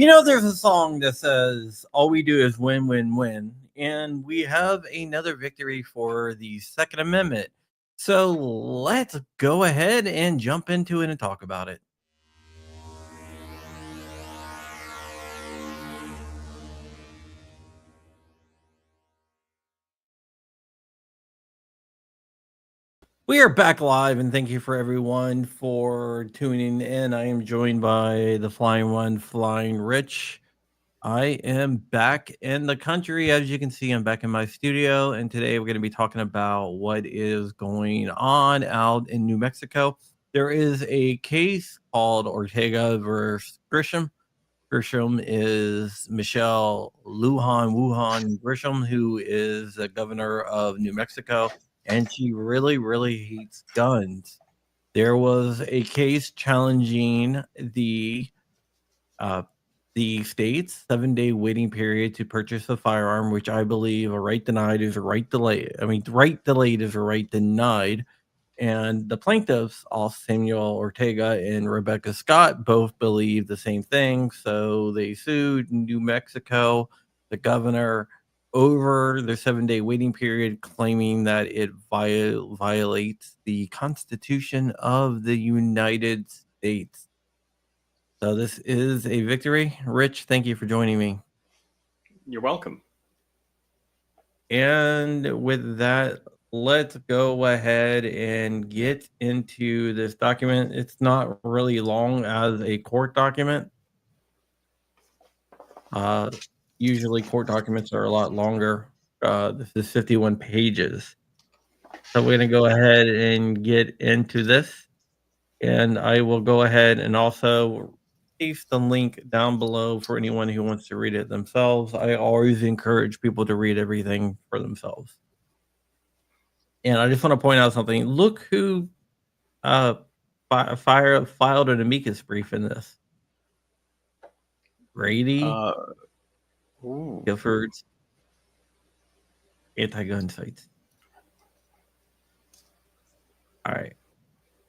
There's a song that says, all we do is win, win, win. And we have another victory for the Second Amendment. So let's go ahead and jump into it and talk about it. We are back live, and thank you for everyone for tuning in. I am joined by the Flying One, Flying Rich. I am back in the country. As you can see, I'm back in my studio, and today we're going to be talking about what is going on out in New Mexico. There is a case called Ortega versus Grisham. Grisham is Michelle Wuhan Grisham, who is the governor of New Mexico, and she really, really hates guns. There was a case challenging uh, the state's 7-day waiting period to purchase a firearm, which I believe a right denied is a right delayed. I mean, right delayed is a right denied. And the plaintiffs, all Samuel Ortega and Rebecca Scott, both believe the same thing. So they sued New Mexico, the governor, over the 7-day waiting period, claiming that it violates the Constitution of the United States. So this is a victory. Rich, thank you for joining me. You're welcome. And with that, let's go ahead and get into this document. It's not really long as a court document. Usually court documents are a lot longer. This is 51 pages. So we're going to go ahead and get into this. And I will go ahead and also paste the link down below for anyone who wants to read it themselves. I always encourage people to read everything for themselves. And I just want to point out something. Look who filed an amicus brief in this. Grady Giffords anti-gun sites. All right.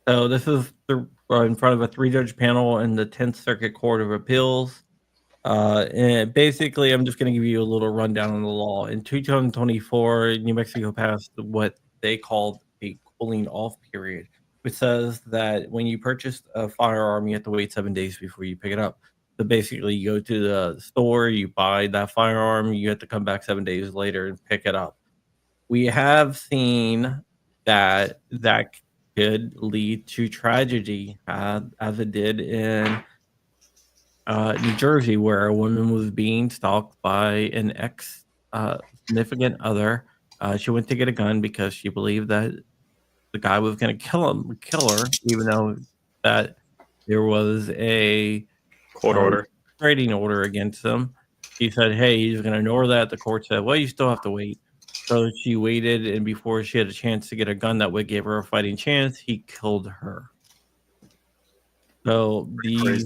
So this is in front of a 3-judge panel in the 10th Circuit Court of Appeals. And basically, I'm just going to give you a little rundown on the law. In 2024, New Mexico passed what they called a cooling off period, which says that when you purchase a firearm, you have to wait 7 days before you pick it up. So basically, you go to the store, you buy that firearm, you have to come back 7 days later and pick it up. We have seen that could lead to tragedy, as it did in New Jersey, where a woman was being stalked by an ex significant other. She went to get a gun because she believed that the guy was going to kill her, even though that there was a court trading order against him. He said, "Hey, he's going to ignore that." The court said, "Well, you still have to wait." So she waited, and before she had a chance to get a gun that would give her a fighting chance, he killed her. So the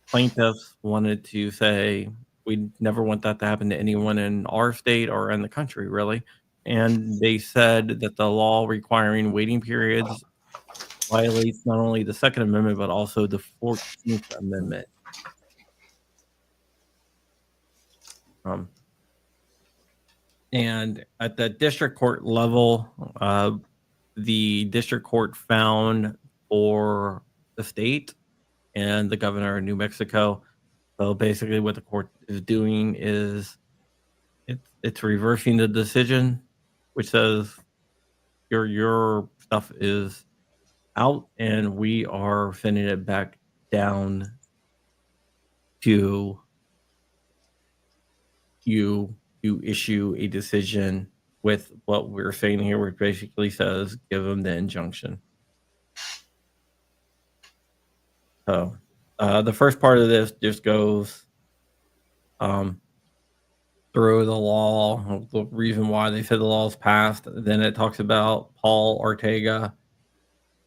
plaintiffs wanted to say, we never want that to happen to anyone in our state or in the country, really. And they said that the law requiring waiting periods violates not only the Second Amendment, but also the 14th Amendment. And at the district court level, the district court found for the state and the governor of New Mexico. So basically what the court is doing is it's reversing the decision, which says your stuff is out and we are sending it back down to you to issue a decision with what we're saying here, which basically says give them the injunction. So the first part of this just goes through the law, the reason why they said the law is passed. Then it talks about Paul Ortega,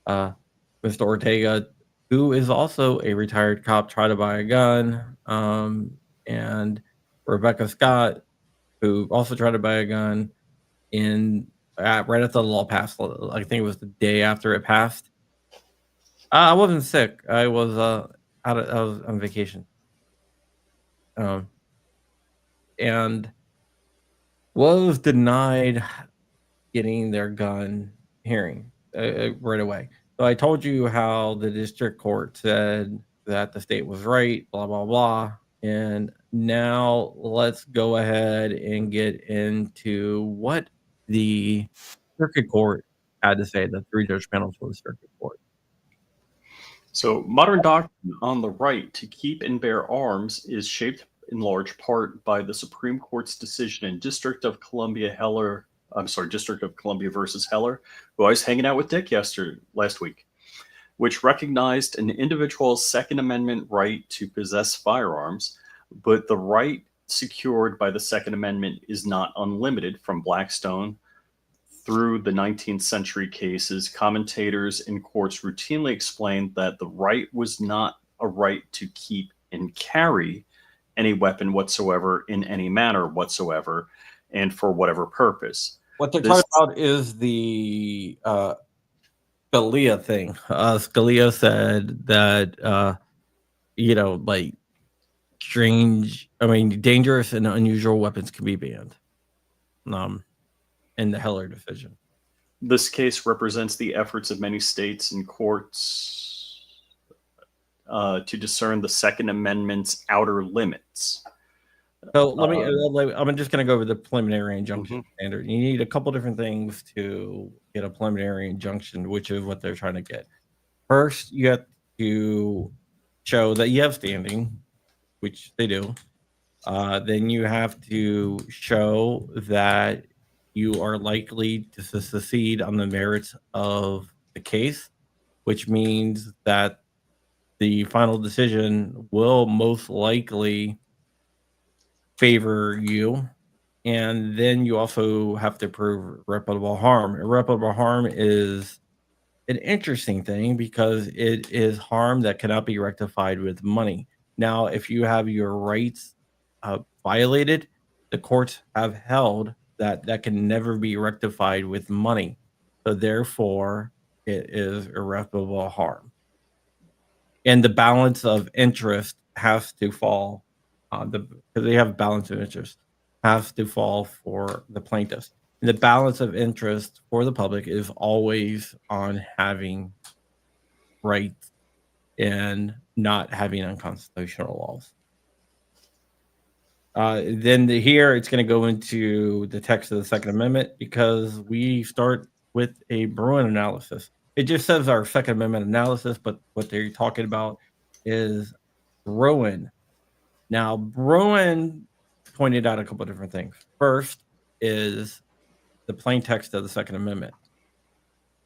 Mr. Ortega, who is also a retired cop, tried to buy a gun, and Rebecca Scott, who also tried to buy a gun right after the law passed. I think it was the day after it passed. I wasn't sick. I was I was on vacation. And was denied getting their gun hearing right away. So I told you how the district court said that the state was right, blah, blah, blah. And now let's go ahead and get into what the circuit court had to say, the three judge panel for the circuit court. So, modern doctrine on the right to keep and bear arms is shaped in large part by the Supreme Court's decision in District of Columbia versus Heller, who I was hanging out with Dick last week, which recognized an individual's Second Amendment right to possess firearms, but the right secured by the Second Amendment is not unlimited. From Blackstone through the 19th century cases, commentators and courts routinely explained that the right was not a right to keep and carry any weapon whatsoever in any manner whatsoever and for whatever purpose. What they're talking about is the Scalia thing. Scalia said that, like dangerous and unusual weapons can be banned. In the Heller decision. This case represents the efforts of many states and courts to discern the Second Amendment's outer limits. So I'm just going to go over the preliminary injunction standard. You need a couple different things to get a preliminary injunction, which is what they're trying to get. First, you have to show that you have standing, which they do. Then you have to show that you are likely to succeed on the merits of the case, which means that the final decision will most likely favor you. And then you also have to prove irreparable harm. Irreparable harm is an interesting thing because it is harm that cannot be rectified with money. Now, if you have your rights violated, the courts have held that can never be rectified with money. So therefore, it is irreparable harm. And the balance of interest has to fall because they have balance of interest has to fall for the plaintiffs. And the balance of interest for the public is always on having rights and not having unconstitutional laws. Then here it's going to go into the text of the Second Amendment because we start with a Bruin analysis. It just says our Second Amendment analysis, but what they're talking about is Bruin. Now, Bruin pointed out a couple of different things. First is the plain text of the Second Amendment.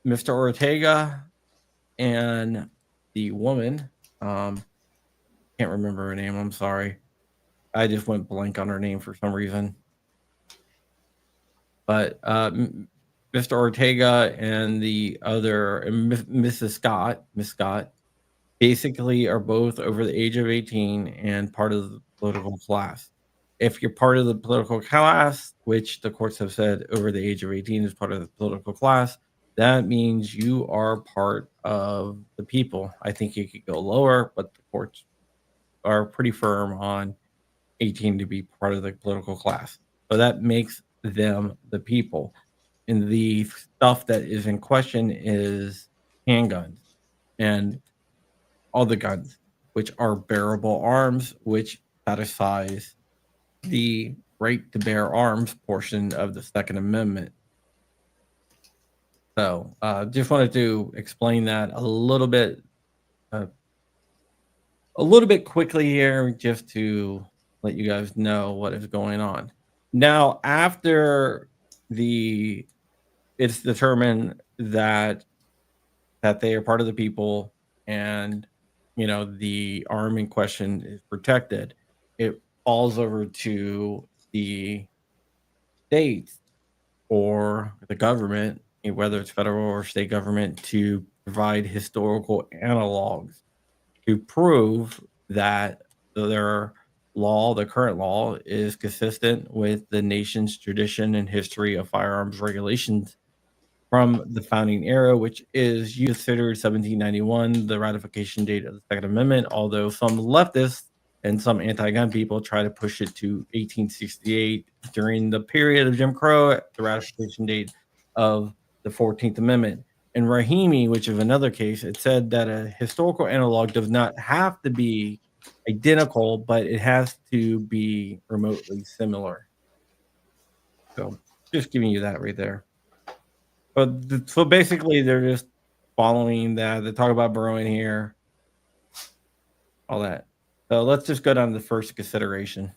Mr. Ortega and the woman, can't remember her name, I'm sorry. I just went blank on her name for some reason. But Mr. Ortega and the other, Miss Scott, basically are both over the age of 18 and part of the political class. If you're part of the political class, which the courts have said over the age of 18 is part of the political class, that means you are part of the people. I think you could go lower, but the courts are pretty firm on 18 to be part of the political class. So that makes them the people. And the stuff that is in question is handguns and all the guns, which are bearable arms, which satisfies the right to bear arms portion of the Second Amendment. So just wanted to explain that a little bit quickly here, just to let you guys know what is going on. Now, after it's determined that they are part of the people and the arm in question is protected, it falls over to the states or the government, whether it's federal or state government, to provide historical analogs to prove that the current law is consistent with the nation's tradition and history of firearms regulations from the founding era, which is considered 1791, the ratification date of the Second Amendment, although some leftists and some anti-gun people try to push it to 1868 during the period of Jim Crow, the ratification date of the 14th Amendment. In Rahimi, which is another case, it said that a historical analog does not have to be identical, but it has to be remotely similar. So just giving you that right there. But so basically, they're just following that. They talk about Burrowing here, all that. So let's just go down to the first consideration.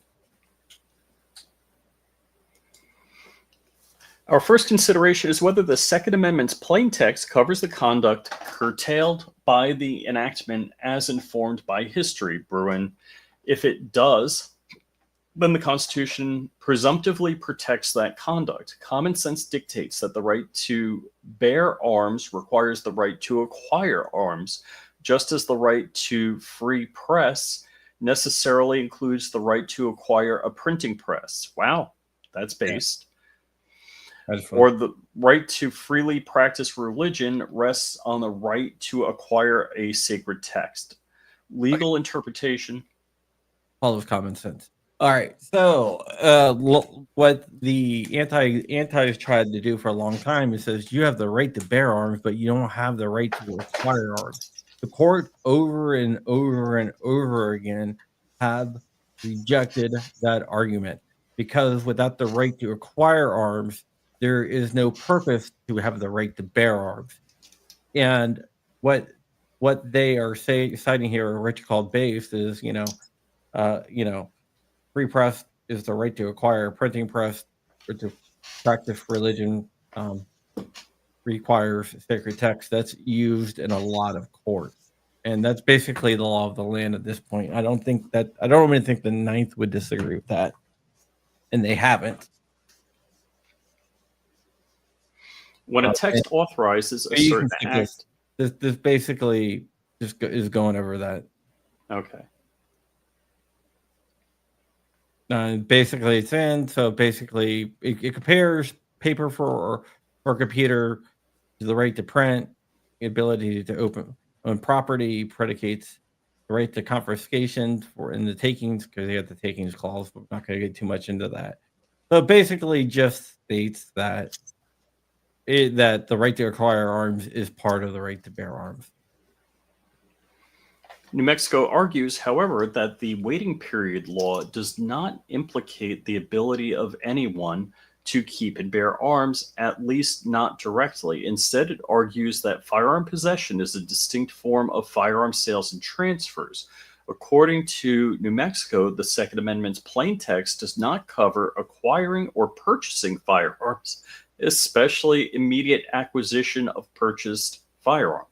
Our first consideration is whether the Second Amendment's plain text covers the conduct curtailed by the enactment as informed by history, Bruin. If it does, then the Constitution presumptively protects that conduct. Common sense dictates that the right to bear arms requires the right to acquire arms, just as the right to free press necessarily includes the right to acquire a printing press. Wow, that's based. Or the right to freely practice religion rests on the right to acquire a sacred text. Legal interpretation follows common sense. All right. So what the antis tried to do for a long time is says you have the right to bear arms, but you don't have the right to acquire arms. The court over and over and over again have rejected that argument because without the right to acquire arms, there is no purpose to have the right to bear arms. And what they are citing here, Rich called base, is free press is the right to acquire. Printing press or to practice religion requires sacred text. That's used in a lot of courts, and that's basically the law of the land at this point. I don't really think the Ninth would disagree with that, and they haven't. When a text authorizes a certain act, this basically just is going over that. Okay. Basically, it's in. So basically, it compares paper for computer to the right to print, the ability to own property, predicates the right to confiscation in the takings because they have the takings clause. But we're not going to get too much into that. So basically, just states that that the right to acquire arms is part of the right to bear arms. New Mexico argues, however, that the waiting period law does not implicate the ability of anyone to keep and bear arms, at least not directly. Instead, it argues that firearm possession is a distinct form of firearm sales and transfers. According to New Mexico, the Second Amendment's plain text does not cover acquiring or purchasing firearms, especially immediate acquisition of purchased firearm.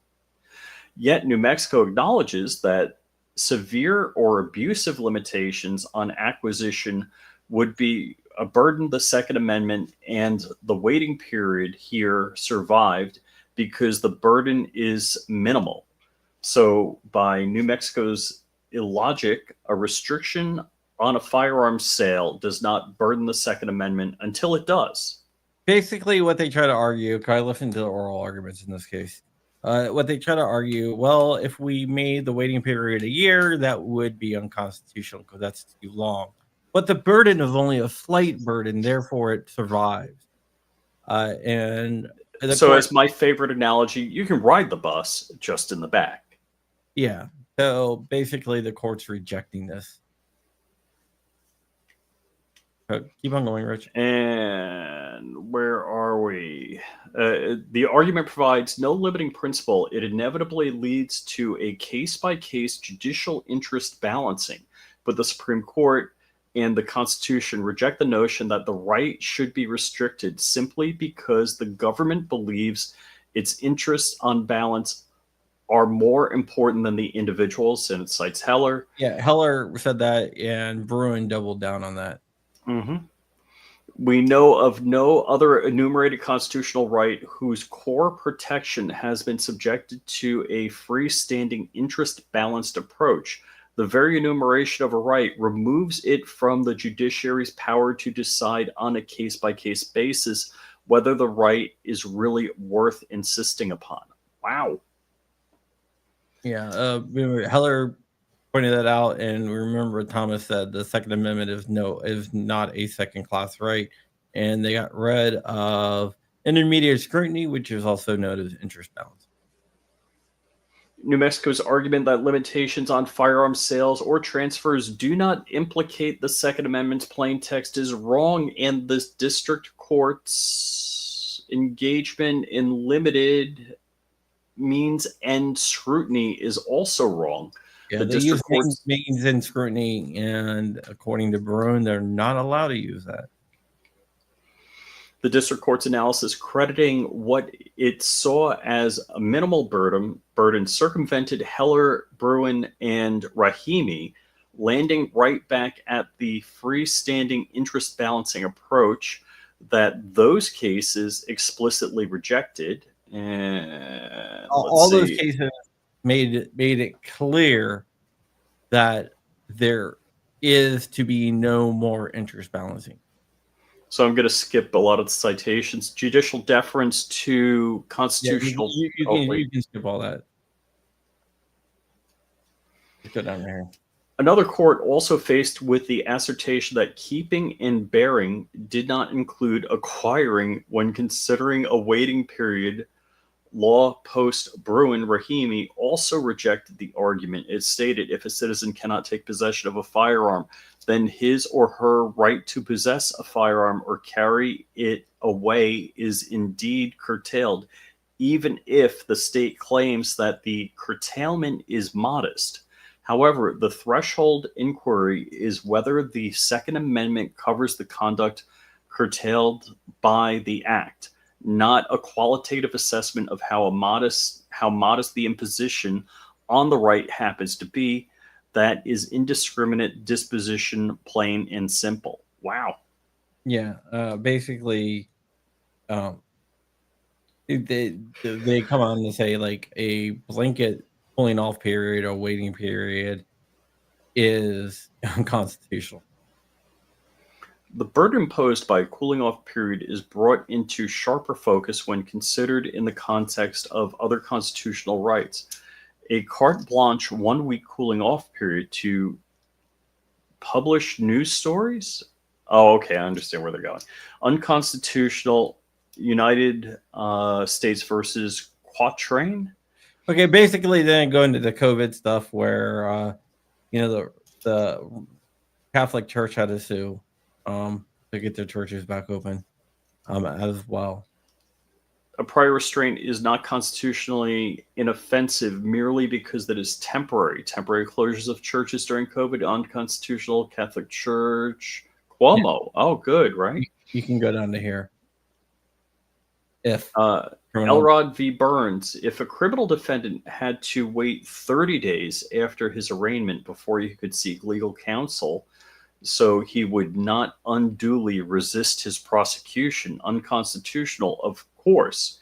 Yet New Mexico acknowledges that severe or abusive limitations on acquisition would be a burden the Second Amendment, and the waiting period here survived because the burden is minimal. So by New Mexico's illogic, a restriction on a firearm sale does not burden the Second Amendment until it does. Basically, what they try to argue, because I listened to the oral arguments in this case, what they try to argue, well, if we made the waiting period a year, that would be unconstitutional because that's too long. But the burden is only a slight burden, therefore it survives. So as my favorite analogy, you can ride the bus just in the back. Yeah. So basically, the court's rejecting this. Keep on going, Rich. And where are we? The argument provides no limiting principle. It inevitably leads to a case-by-case judicial interest balancing. But the Supreme Court and the Constitution reject the notion that the right should be restricted simply because the government believes its interests on balance are more important than the individuals, and it cites Heller. Yeah, Heller said that, and Bruin doubled down on that. Mm-hmm. We know of no other enumerated constitutional right whose core protection has been subjected to a freestanding interest-balanced approach. The very enumeration of a right removes it from the judiciary's power to decide on a case-by-case basis whether the right is really worth insisting upon. Wow. Yeah, Heller pointed that out, and remember Thomas said the Second Amendment is not a second class right, and they got rid of intermediate scrutiny, which is also known as interest balance. New Mexico's argument that limitations on firearm sales or transfers do not implicate the Second Amendment's plain text is wrong, and the district court's engagement in limited means and scrutiny is also wrong. Yeah, The they use district court's means and scrutiny, and according to Bruin, they're not allowed to use that. the district court's analysis crediting what it saw as a minimal burden circumvented Heller, Bruin, and Rahimi, landing right back at the freestanding interest balancing approach that those cases explicitly rejected. And All those cases made it clear that there is to be no more interest balancing. So I'm going to skip a lot of the citations. Judicial deference to constitutional. Yeah, you can skip all that. Let's go down there. Another court also faced with the assertion that keeping and bearing did not include acquiring when considering a waiting period. Law post Bruin Rahimi also rejected the argument. It stated if a citizen cannot take possession of a firearm, then his or her right to possess a firearm or carry it away is indeed curtailed, even if the state claims that the curtailment is modest. However, the threshold inquiry is whether the Second Amendment covers the conduct curtailed by the act, not a qualitative assessment of how modest the imposition on the right happens to be. That is indiscriminate disposition, plain and simple. Wow. Yeah, basically, they come on to say like a blanket pulling off period or waiting period is unconstitutional. The burden imposed by a cooling off period is brought into sharper focus when considered in the context of other constitutional rights. A carte blanche 1 week cooling off period to publish news stories? Oh, okay, I understand where they're going. Unconstitutional. United States versus Quatrain. Okay, basically, then go into the COVID stuff where the Catholic Church had to sue to get their churches back open as well. A prior restraint is not constitutionally inoffensive merely because that is temporary. Temporary closures of churches during COVID, unconstitutional. Catholic Church. Cuomo. Yeah. Oh, good, right? You can go down to here. If Elrod v. Burns, if a criminal defendant had to wait 30 days after his arraignment before he could seek legal counsel, so he would not unduly resist his prosecution, unconstitutional, of course.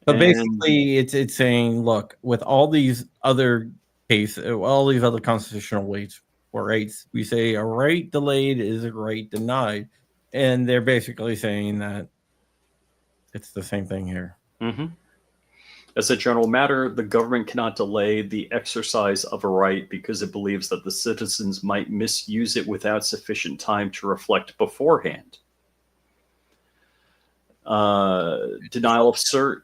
But basically, it's saying, look, with all these other cases, all these other constitutional rights, we say a right delayed is a right denied, and they're basically saying that it's the same thing here. Mm-hmm. As a general matter, the government cannot delay the exercise of a right because it believes that the citizens might misuse it without sufficient time to reflect beforehand. Denial of cert.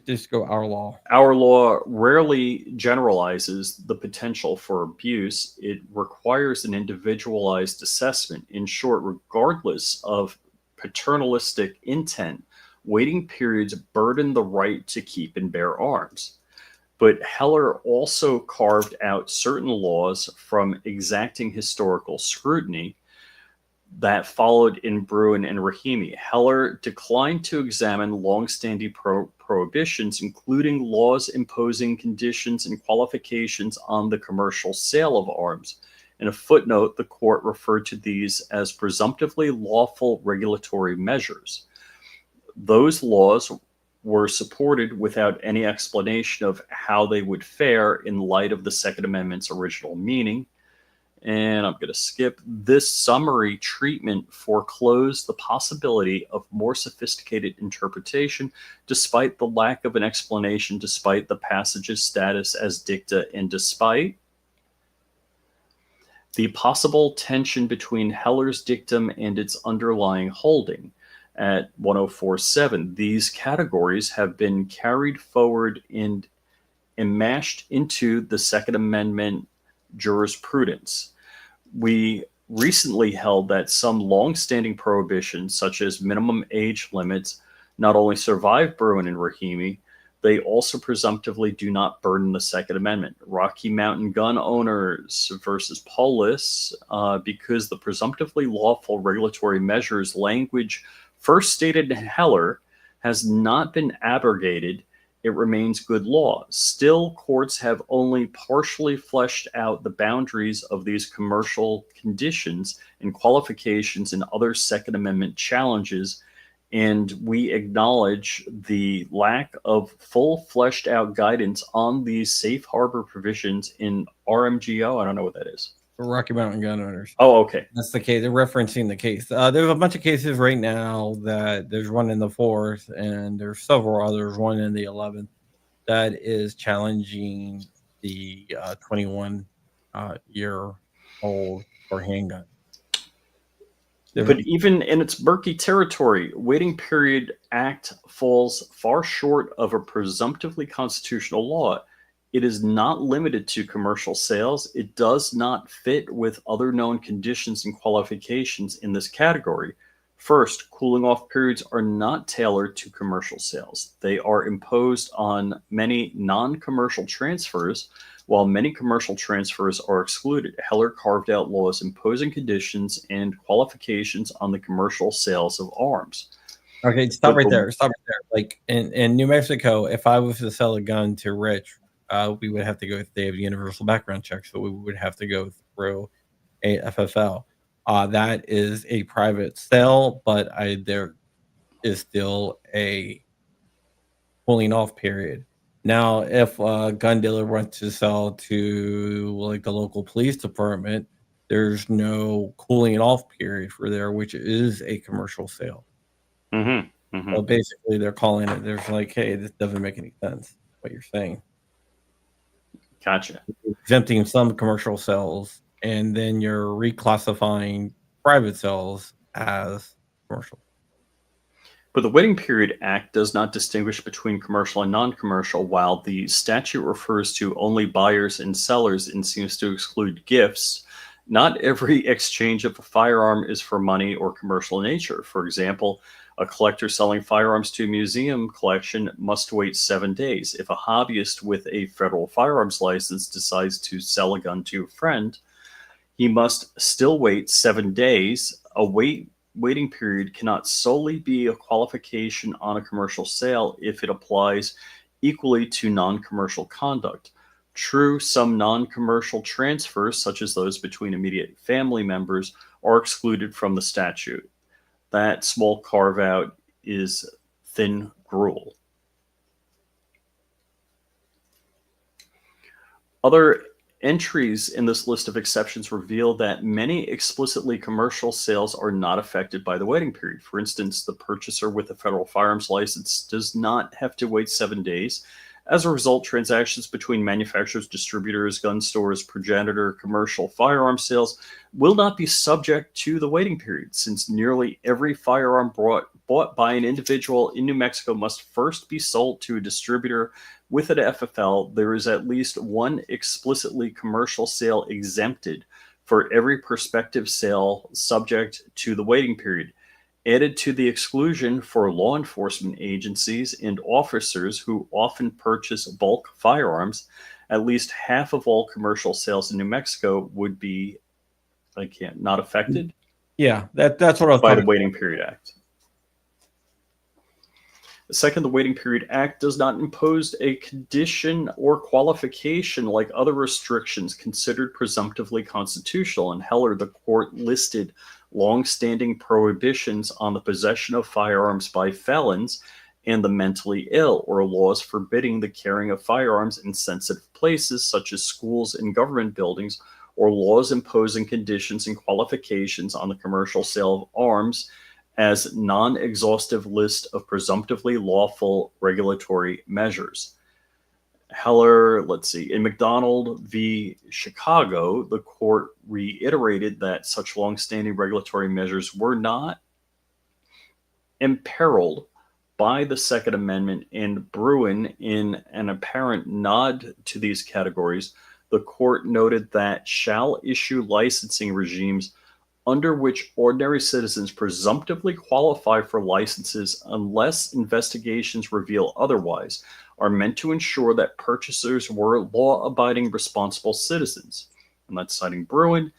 Just go our law. Our law rarely generalizes the potential for abuse. It requires an individualized assessment. In short, regardless of paternalistic intent, waiting periods burden the right to keep and bear arms. But Heller also carved out certain laws from exacting historical scrutiny that followed in Bruin and Rahimi. Heller declined to examine longstanding prohibitions, including laws imposing conditions and qualifications on the commercial sale of arms. In a footnote, the court referred to these as presumptively lawful regulatory measures. Those laws were supported without any explanation of how they would fare in light of the Second Amendment's original meaning. And I'm going to skip. This summary treatment foreclosed the possibility of more sophisticated interpretation, despite the lack of an explanation, despite the passage's status as dicta, and despite The possible tension between Heller's dictum and its underlying holding at 1047. These categories have been carried forward and enmeshed into the Second Amendment jurisprudence. We recently held that some long-standing prohibitions, such as minimum age limits, not only survive Bruin and Rahimi, they also presumptively do not burden the Second Amendment. Rocky Mountain gun owners versus Polis, because the presumptively lawful regulatory measures language first stated in Heller has not been abrogated, it remains good law. Still, courts have only partially fleshed out the boundaries of these commercial conditions and qualifications and other Second Amendment challenges, and we acknowledge the lack of full fleshed out guidance on these safe harbor provisions in RMGO. I don't know what that is. Rocky Mountain gun owners. Oh, okay. That's the case. They're referencing the case. There's a bunch of cases right now that there's one in the 4th, and there's several others, one in the 11th, that is challenging the 21 year old for handgun. But even in its murky territory, Waiting Period Act falls far short of a presumptively constitutional law. It is not limited to commercial sales. It does not fit with other known conditions and qualifications in this category. First, cooling off periods are not tailored to commercial sales. They are imposed on many non-commercial transfers, while many commercial transfers are excluded. Heller carved out laws imposing conditions and qualifications on the commercial sales of arms. Okay, stop right there. Stop right there. Like in New Mexico, if I was to sell a gun to Rich, we would have to go. They have universal background check, so we would have to go through a FFL. That is a private sale, but there is still a cooling off period. Now, if a gun dealer wants to sell to like the local police department, there's no cooling off period for there, which is a commercial sale. Mm-hmm. Mm-hmm. So basically, they're calling it. There's like, hey, this doesn't make any sense. What you're saying? Gotcha. Exempting some commercial sales, and then you're reclassifying private sales as commercial. But the Waiting Period Act does not distinguish between commercial and non-commercial, while the statute refers to only buyers and sellers and seems to exclude gifts. Not every exchange of a firearm is for money or commercial nature. For example, a collector selling firearms to a museum collection must wait 7 days. If a hobbyist with a federal firearms license decides to sell a gun to a friend, he must still wait 7 days. A waiting period cannot solely be a qualification on a commercial sale if it applies equally to non-commercial conduct. True, some non-commercial transfers, such as those between immediate family members, are excluded from the statute. That small carve-out is thin gruel. Other entries in this list of exceptions reveal that many explicitly commercial sales are not affected by the waiting period. For instance, the purchaser with a federal firearms license does not have to wait 7 days. As a result, transactions between manufacturers, distributors, gun stores, progenitor, commercial firearm sales will not be subject to the waiting period, since nearly every firearm bought by an individual in New Mexico must first be sold to a distributor with an FFL. There is at least one explicitly commercial sale exempted for every prospective sale subject to the waiting period, added to the exclusion for law enforcement agencies and officers who often purchase bulk firearms. At least half of all commercial sales in New Mexico would be not affected. Yeah, that's what I was by the Waiting Period Act. Second, the Waiting Period Act does not impose a condition or qualification like other restrictions considered presumptively constitutional. In Heller, the court listed long-standing prohibitions on the possession of firearms by felons and the mentally ill, or laws forbidding the carrying of firearms in sensitive places such as schools and government buildings, or laws imposing conditions and qualifications on the commercial sale of arms as non-exhaustive list of presumptively lawful regulatory measures. Heller, let's see, in McDonald v. Chicago, the court reiterated that such longstanding regulatory measures were not imperiled by the Second Amendment, and Bruin, in an apparent nod to these categories, the court noted that shall issue licensing regimes under which ordinary citizens presumptively qualify for licenses unless investigations reveal otherwise, are meant to ensure that purchasers were law-abiding, responsible citizens. And that's citing Bruin,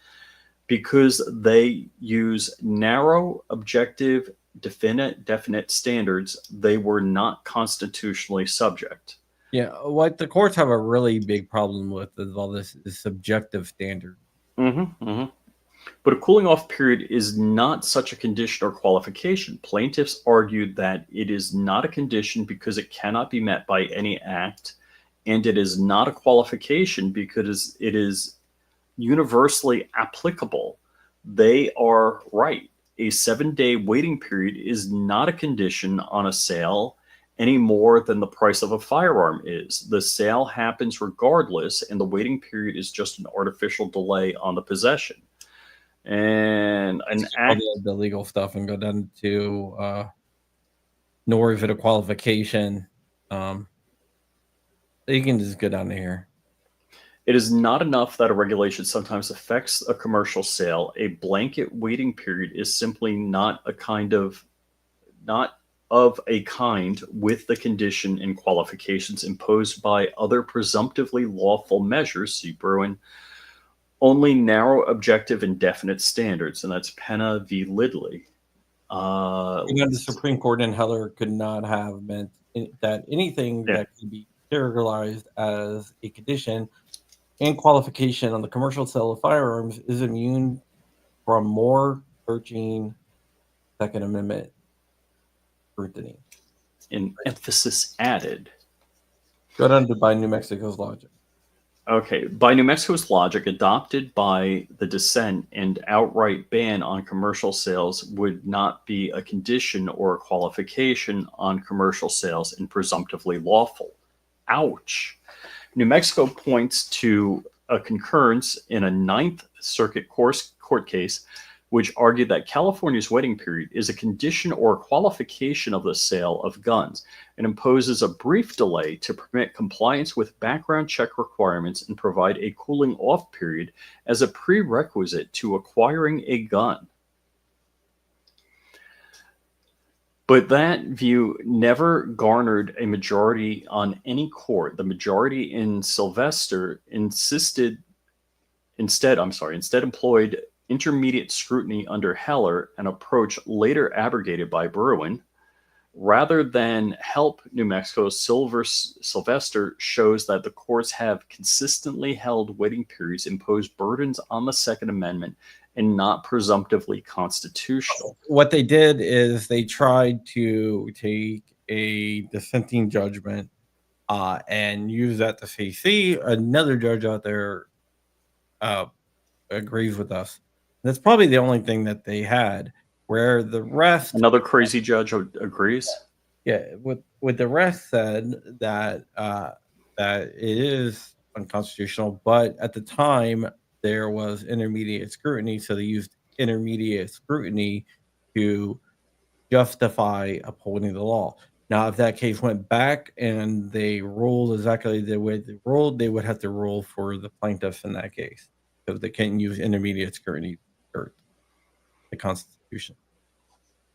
because they use narrow, objective, definite standards. They were not constitutionally subject. Yeah, what the courts have a really big problem with is all this is subjective standard. But a cooling off period is not such a condition or qualification. Plaintiffs argued that it is not a condition because it cannot be met by any act, and it is not a qualification because it is universally applicable. They are right. A 7-day waiting period is not a condition on a sale any more than the price of a firearm is. The sale happens regardless, and the waiting period is just an artificial delay on the possession. And an act, the legal stuff and go down to nor is it a qualification. You can just go down to here. it is not enough that a regulation sometimes affects a commercial sale. A blanket waiting period is simply not a kind of with the condition and qualifications imposed by other presumptively lawful measures. See Bruin. Only narrow, objective, and definite standards, and that's Penna v. Lidley. The Supreme Court in Heller could not have meant that anything that could be characterized as a condition and qualification on the commercial sale of firearms is immune from more searching Second Amendment scrutiny. An emphasis added. Go down to by New Mexico's logic. Okay, by New Mexico's logic, adopted by the dissent, and outright ban on commercial sales would not be a condition or a qualification on commercial sales and presumptively lawful. Ouch. New Mexico points to a concurrence in a Ninth Circuit court case which argued that California's waiting period is a condition or qualification of the sale of guns and imposes a brief delay to permit compliance with background check requirements and provide a cooling off period as a prerequisite to acquiring a gun. But that view never garnered a majority on any court. The majority in Sylvester instead employed intermediate scrutiny under Heller, an approach later abrogated by Bruin. Rather than help New Mexico, Sylvester shows that the courts have consistently held waiting periods impose burdens on the Second Amendment and not presumptively constitutional. What they did is they tried to take a dissenting judgment and use that to say, see, another judge out there agrees with us. That's probably the only thing that they had, where the rest... Another crazy judge agrees? Yeah, with the rest said that that it is unconstitutional, but at the time there was intermediate scrutiny, so they used intermediate scrutiny to justify upholding the law. Now, if that case went back and they ruled exactly the way they ruled, they would have to rule for the plaintiffs in that case, because they can't use intermediate scrutiny or the Constitution.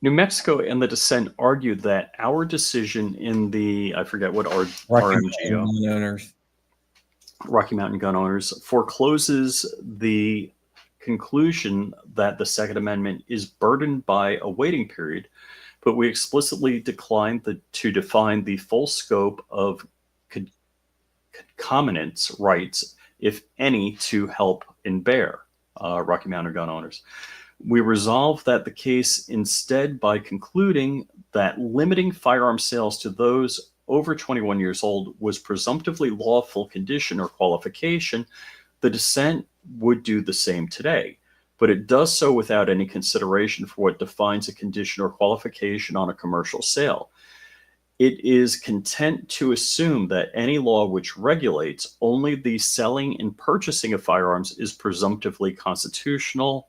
New Mexico and the dissent argued that our decision in the, I forget what RMGO, Rocky Mountain Gun Owners, forecloses the conclusion that the Second Amendment is burdened by a waiting period, but we explicitly declined to define the full scope of concomitants rights, if any, to help and bear Rocky Mountain Gun Owners. We resolved that the case instead by concluding that limiting firearm sales to those over 21 years old was presumptively lawful condition or qualification. The dissent would do the same today, but it does so without any consideration for what defines a condition or qualification on a commercial sale. It is content to assume that any law which regulates only the selling and purchasing of firearms is presumptively constitutional.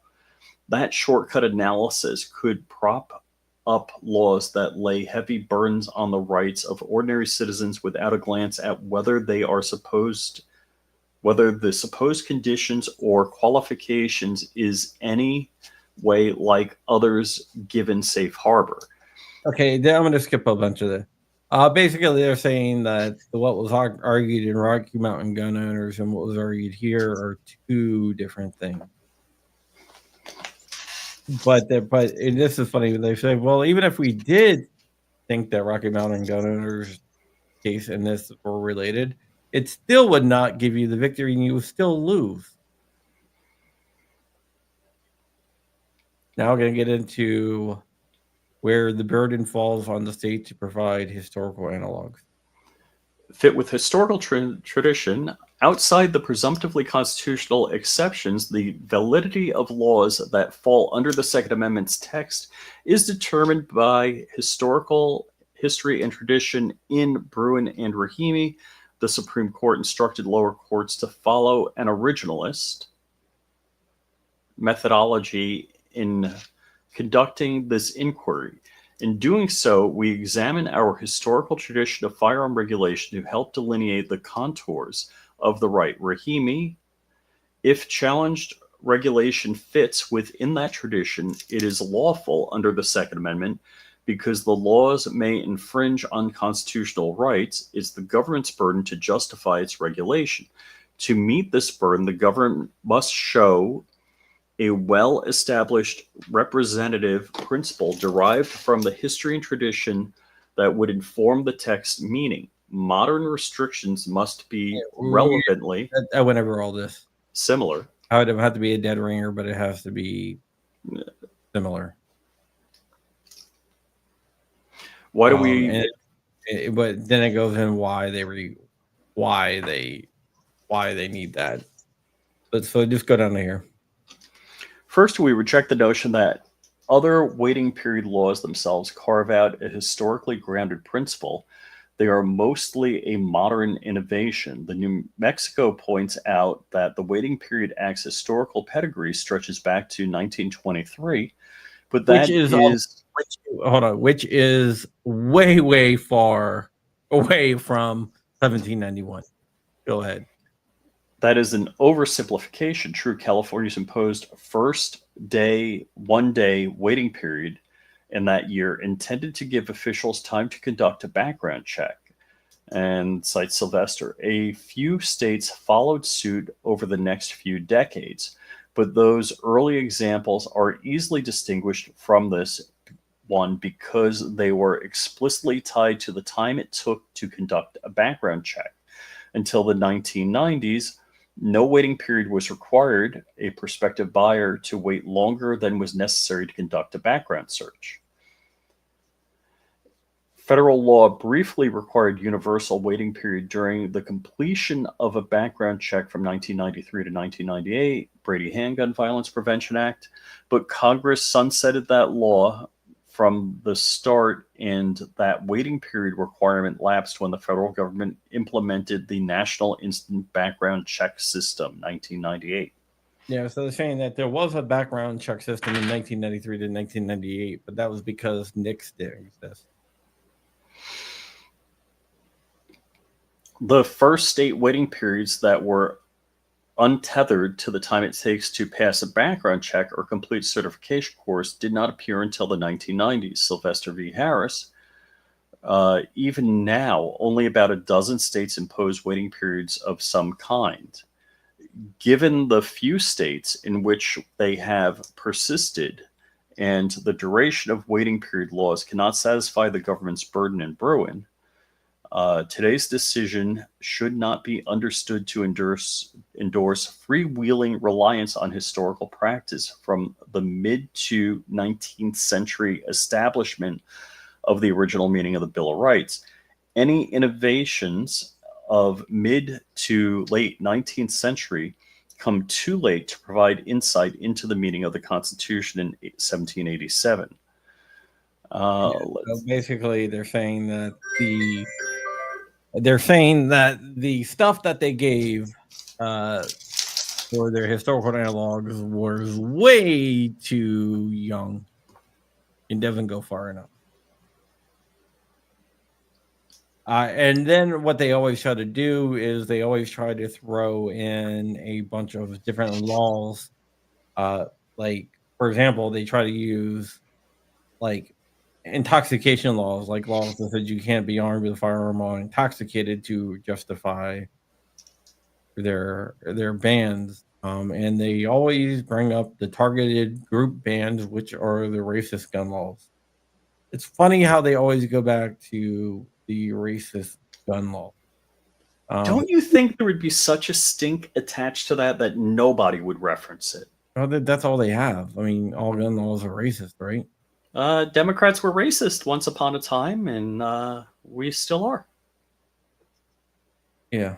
That shortcut analysis could prop up laws that lay heavy burdens on the rights of ordinary citizens without a glance at whether the supposed conditions or qualifications is any way like others given safe harbor. Okay, then I'm going to skip a bunch of this. Basically, they're saying that what was argued in Rocky Mountain gun owners and what was argued here are two different things. But and this is funny. They say, well, even if we did think that Rocky Mountain gun owners case and this were related, it still would not give you the victory, and you would still lose. Now we're going to get into where the burden falls on the state to provide historical analogs. Fit with historical tradition, outside the presumptively constitutional exceptions, the validity of laws that fall under the Second Amendment's text is determined by historical history and tradition. In Bruin and Rahimi, the Supreme Court instructed lower courts to follow an originalist methodology in conducting this inquiry. In doing so, we examine our historical tradition of firearm regulation to help delineate the contours of the right. Rahimi, if challenged regulation fits within that tradition, it is lawful under the Second Amendment because the laws may infringe on constitutional rights. It's the government's burden to justify its regulation. To meet this burden, the government must show a well-established representative principle derived from the history and tradition that would inform the text meaning. Modern restrictions must be relevantly I went over all this. similar. I would have to be a dead ringer, but it has to be similar. Why do we? But then it goes in why they need that. But so just go down to here. First, we reject the notion that other waiting period laws themselves carve out a historically grounded principle. They are mostly a modern innovation. The New Mexico points out that the Waiting Period Act's historical pedigree stretches back to 1923, but that which is way, way far away from 1791. Go ahead. That is an oversimplification. True, California's imposed one-day waiting period in that year intended to give officials time to conduct a background check. And cites Sylvester. A few states followed suit over the next few decades, but those early examples are easily distinguished from this one because they were explicitly tied to the time it took to conduct a background check. Until the 1990s, no waiting period was required a prospective buyer to wait longer than was necessary to conduct a background search. Federal law briefly required universal waiting period during the completion of a background check from 1993 to 1998, Brady Handgun Violence Prevention Act, but Congress sunsetted that law from the start, and that waiting period requirement lapsed when the federal government implemented the National Instant Background Check System, 1998. Yeah, so they're saying that there was a background check system in 1993 to 1998, but that was because NICS didn't exist. The first state waiting periods that were untethered to the time it takes to pass a background check or complete certification course did not appear until the 1990s. Sylvester v. Harris. Even now, only about a dozen states impose waiting periods of some kind. Given the few states in which they have persisted and the duration of waiting period laws cannot satisfy the government's burden in Bruin, today's decision should not be understood to endorse freewheeling reliance on historical practice from the mid to 19th century establishment of the original meaning of the Bill of Rights. Any innovations of mid to late 19th century come too late to provide insight into the meaning of the Constitution in 1787. So basically, they're saying that the stuff that they gave for their historical analogs was way too young. It doesn't go far enough. And then what they always try to do is they always try to throw in a bunch of different laws. Like, for example, they try to use like intoxication laws, like laws that said you can't be armed with a firearm while intoxicated to justify their bans. And they always bring up the targeted group bans, which are the racist gun laws. It's funny how they always go back to the racist gun law. Don't you think there would be such a stink attached to that that nobody would reference it? Well, that's all they have. I mean, all gun laws are racist, right? Democrats were racist once upon a time, and we still are. Yeah.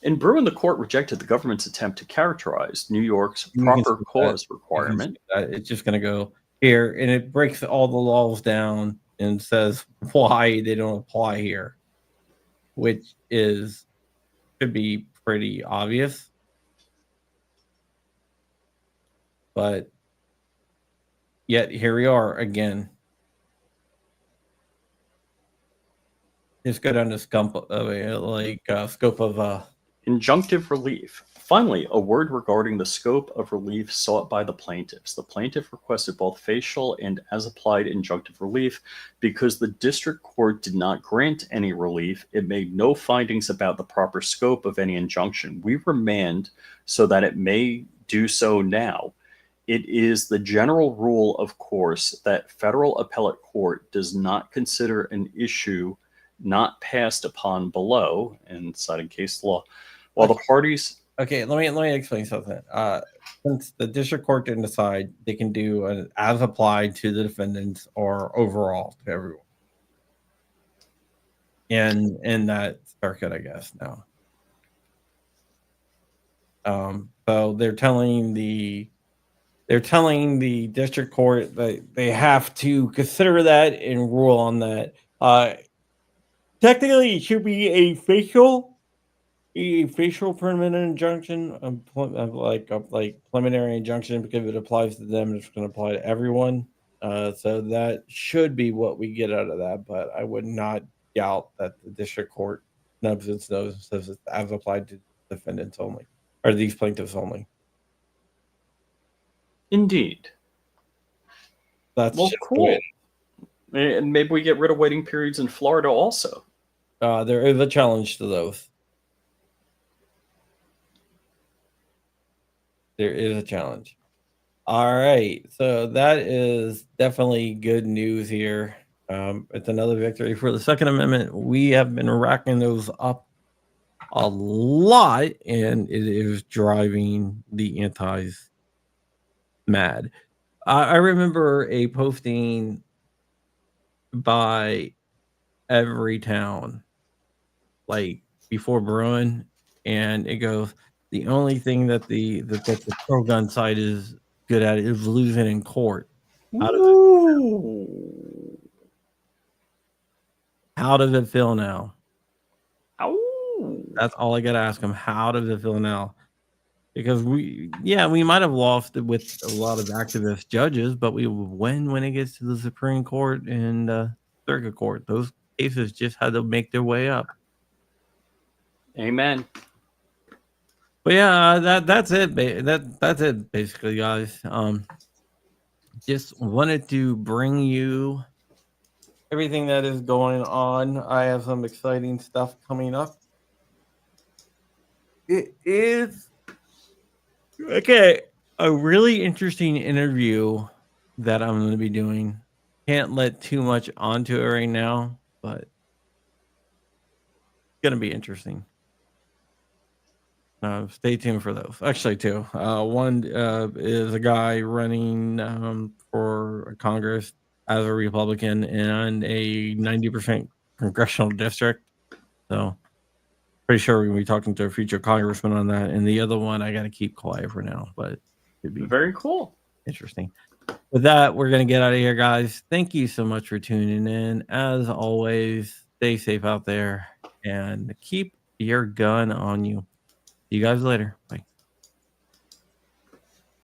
In Bruin, the court rejected the government's attempt to characterize New York's proper cause requirement. It's just going to go here, and it breaks all the laws down and says why they don't apply here, which should be pretty obvious. But yet here we are again. Just go down to scope of Injunctive relief. Finally, a word regarding the scope of relief sought by the plaintiffs. The plaintiff requested both facial and as-applied injunctive relief. Because the district court did not grant any relief, it made no findings about the proper scope of any injunction. We remand so that it may do so now. It is the general rule, of course, that federal appellate court does not consider an issue not passed upon below, and citing case law, while the parties. Okay, let me explain something. Since the district court didn't decide, they can do an as applied to the defendants or overall to everyone. In that circuit, I guess now. So they're telling the district court that they have to consider that and rule on that. Technically, it should be a facial permanent injunction, like preliminary injunction, because it applies to them. It's going to apply to everyone. So that should be what we get out of that. But I would not doubt that the district court nubs its nose and says it's as applied to defendants only, or these plaintiffs only. Indeed. That's well, cool. And maybe we get rid of waiting periods in Florida also. There is a challenge to those. There is a challenge. All right. So that is definitely good news here. It's another victory for the Second Amendment. We have been racking those up a lot, and it is driving the antis mad. I remember a posting by Everytown, like before Bruin, and it goes, the only thing that the pro-gun side is good at is losing in court. How does it feel now? That's all I got to ask him. How does it feel now? Because we might have lost it with a lot of activist judges, but we win when it gets to the Supreme Court and Circuit Court. Those cases just had to make their way up. Amen. But yeah, that's it. That's it, basically, guys. Just wanted to bring you everything that is going on. I have some exciting stuff coming up. It is a really interesting interview that I'm going to be doing. Can't let too much onto it right now, but it's going to be interesting. Stay tuned for those. Actually, two. One is a guy running for Congress as a Republican in a 90% congressional district. So, pretty sure we're going to be talking to a future congressman on that. And the other one, I got to keep quiet for now, but it'd be very cool. Interesting. with that, we're going to get out of here, guys. Thank you so much for tuning in. As always, stay safe out there and keep your gun on you. See you guys later. Bye.